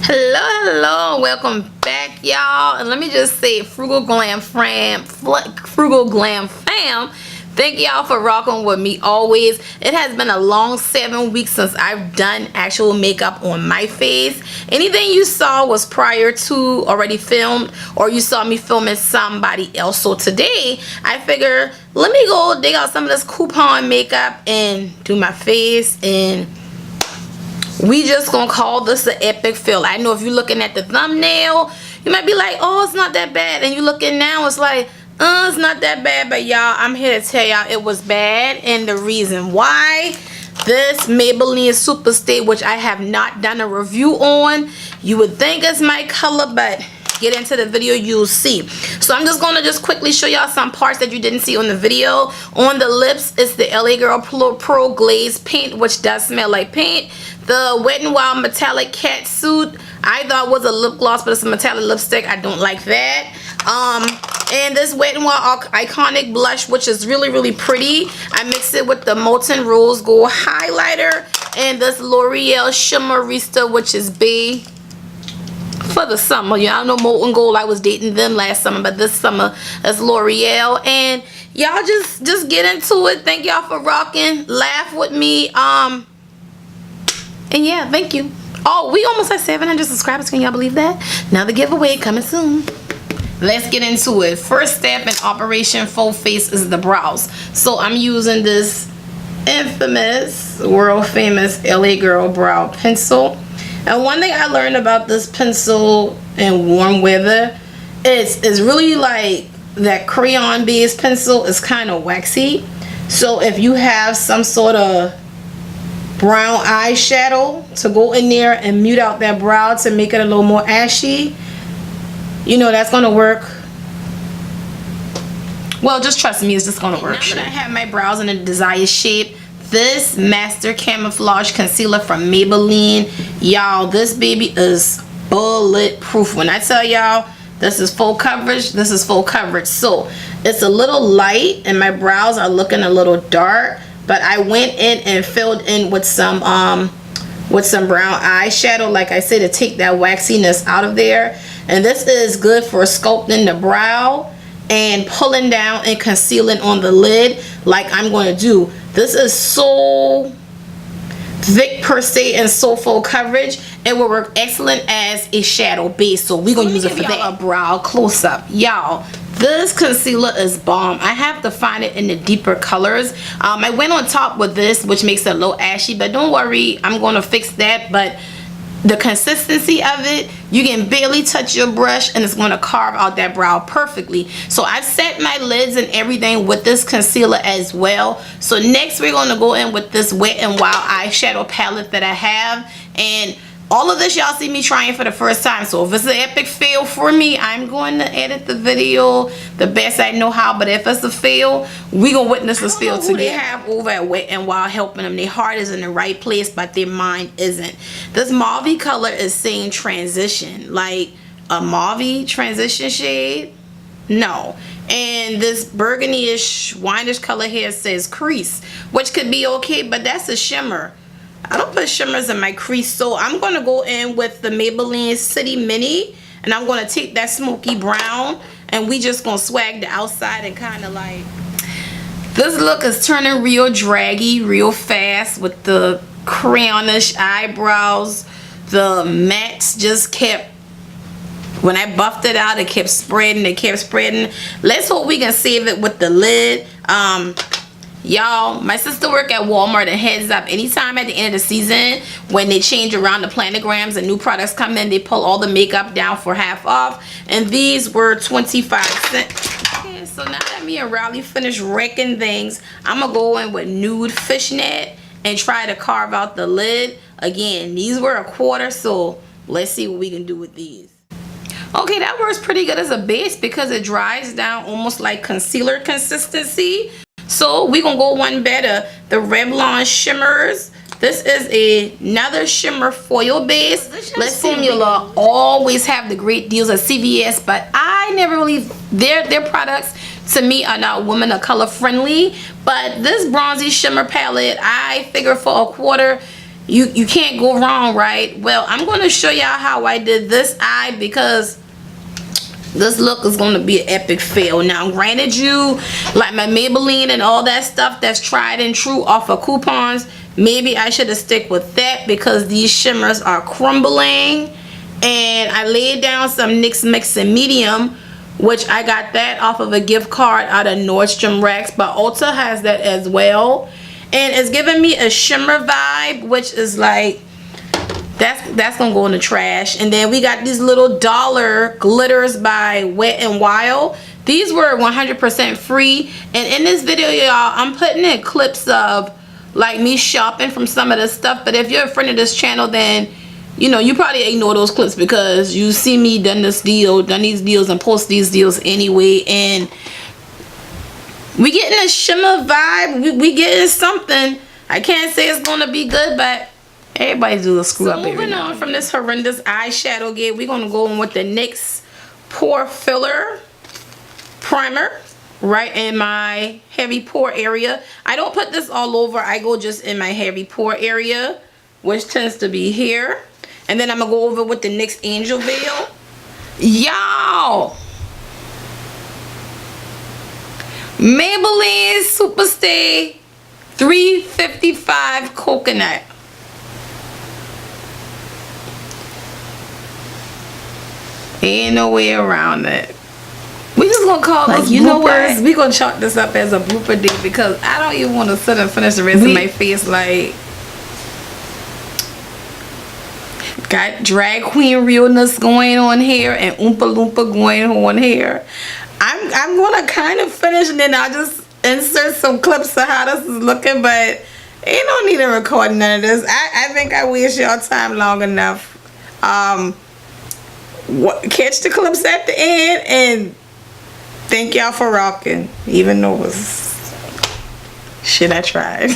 Hello, welcome back, y'all. And let me just say, Frugal Glam fam, thank y'all for rocking with me always. It has been a long 7 weeks since I've done actual makeup on my face. Anything you saw was prior to already filmed, or you saw me filming somebody else. So today I figure, let me go dig out some of this coupon makeup and do my face, and we just gonna call this an epic fail. I know if you're looking at the thumbnail, you might be like, oh, it's not that bad, and you looking now, it's like, it's not that bad. But y'all, I'm here to tell y'all it was bad, and the reason why. This Maybelline Super Stay, which I have not done a review on, you would think it's my color, but get into the video, you'll see. So I'm just gonna quickly show y'all some parts that you didn't see on the video. On the lips, it's the LA Girl Pro Glaze Paint, which does smell like paint. The Wet n Wild Metallic Cat Suit, I thought was a lip gloss, but it's a metallic lipstick. I don't like that. And this Wet n Wild Iconic Blush, which is really pretty. I mixed it with the Molten Rose Gold Highlighter and this L'Oreal Shimmerista, which is B for the summer. Y'all know Molten Gold, I was dating them last summer, but this summer is L'Oreal. And y'all just get into it. Thank y'all for rocking. Laugh with me. And yeah, thank you. Oh, we almost at 700 subscribers. Can y'all believe that? Another giveaway coming soon. Let's get into it. First step in Operation Full Face is the brows. So I'm using this infamous, world famous LA Girl brow pencil. And one thing I learned about this pencil in warm weather is really like that crayon based pencil is kind of waxy. So if you have some sort of brown eyeshadow to go in there and mute out that brow to make it a little more ashy, you know that's gonna work. Well, just trust me, it's just gonna work. Now that I have my brows in a desired shape, this Master Camouflage Concealer from Maybelline, y'all, this baby is bulletproof. When I tell y'all this is full coverage, this is full coverage. So it's a little light and my brows are looking a little dark, but I went in and filled in with some brown eyeshadow, like I said, to take that waxiness out of there. And this is good for sculpting the brow and pulling down and concealing on the lid, like I'm going to do. This is so thick per se and so full coverage. It will work excellent as a shadow base, so we're gonna use it for that. A brow close up, y'all. This concealer is bomb. I have to find it in the deeper colors. I went on top with this, which makes it a little ashy, but don't worry, I'm gonna fix that. But the consistency of it, you can barely touch your brush and it's going to carve out that brow perfectly. So I've set my lids and everything with this concealer as well. So next we're going to go in with this Wet n Wild eyeshadow palette that I have. And all of this y'all see me trying for the first time. So if it's an epic fail for me, I'm going to edit the video the best I know how. But if it's a fail, we gonna witness this fail together. They have over at Wet n Wild helping them. Their heart is in the right place, but their mind isn't. This mauve color is saying transition, like a mauve transition shade. No. And this burgundy-ish, wineish color here says crease, which could be okay, but that's a shimmer. I don't put shimmers in my crease, so I'm going to go in with the Maybelline City Mini, and I'm going to take that smoky brown, and we just going to swag the outside and kind of like... This look is turning real draggy, real fast with the crayonish eyebrows. The mattes just kept... When I buffed it out, it kept spreading, Let's hope we can save it with the lid. Y'all, my sister work at Walmart, and heads up, anytime at the end of the season when they change around the planograms and new products come in, they pull all the makeup down for half off, and these were 25 cents. Okay, so now that me and Riley finished wrecking things, I'm gonna go in with nude fishnet and try to carve out the lid. Again, these were $1, so let's see what we can do with these. Okay, that works pretty good as a base because it dries down almost like concealer consistency. So we're gonna go one better, the Revlon Shimmers. This is another shimmer foil base. This formula always have the great deals at CVS, but I never really, their products to me are not women or color friendly. But this bronzy shimmer palette, I figure for $1, you can't go wrong, right? Well, I'm going to show y'all how I did this eye, because this look is going to be an epic fail. Now, granted, you like my Maybelline and all that stuff that's tried and true off of coupons, maybe I should have stick with that, because these shimmers are crumbling. And I laid down some NYX Mix and Medium, which I got that off of a gift card out of Nordstrom Racks, but Ulta has that as well. And it's giving me a shimmer vibe, which is like, that's gonna go in the trash. And then we got these little dollar glitters by Wet n Wild. These were 100% free. And in this video, y'all, I'm putting in clips of like me shopping from some of this stuff. But if you're a friend of this channel, then you know, you probably ignore those clips, because you see me done these deals and post these deals anyway. And we getting a shimmer vibe. We getting something. I can't say it's gonna be good, but everybody do a screw up. Moving on from this horrendous eyeshadow game, we're gonna go in with the NYX Pore Filler Primer right in my heavy pore area. I don't put this all over. I go just in my heavy pore area, which tends to be here. And then I'm gonna go over with the NYX Angel Veil. Y'all, Maybelline Superstay 355 Coconut. Ain't no way around it. We just gonna call this, you know what? We gonna chalk this up as a blooper day, because I don't even want to sit and finish the rest of my face. Like, got drag queen realness going on here and Oompa Loompa going on here. I'm gonna kind of finish, and then I'll just insert some clips of how this is looking, but ain't no need to record none of this. I think I waste y'all time long enough. Catch the clips at the end, and thank y'all for rocking, even though it was shit I tried.